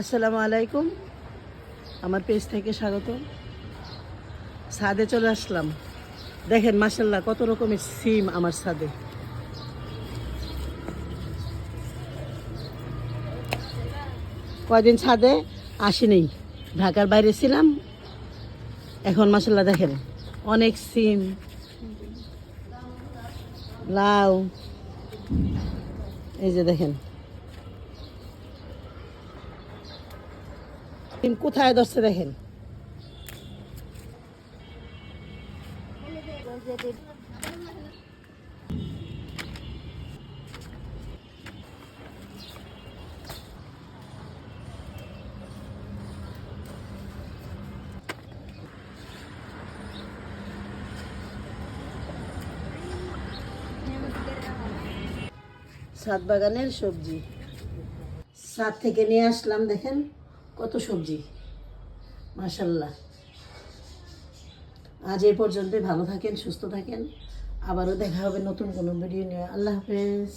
আসসালামু আলাইকুম, আমার পেজ থেকে স্বাগত। ছাদে চলে আসলাম। দেখেন মাশাল্লাহ কত রকমের সিম আমার ছাদে। কয়দিন ছাদে আসিনি, ঢাকার বাইরে ছিলাম। এখন মাশাল্লাহ দেখেন অনেক সিম, লাউ, এই যে দেখেন সিম কোথায় ধরছে দেখেন। ছাদ বাগানের সবজি ছাদ থেকে নিয়ে আসলাম, দেখেন কত সবজি মাশাল্লাহ। আজ এই পর্যন্তই, ভালো থাকেন, সুস্থ থাকেন। আবারও দেখা হবে নতুন কোনো ভিডিও নিয়ে। আল্লাহ হাফেজ।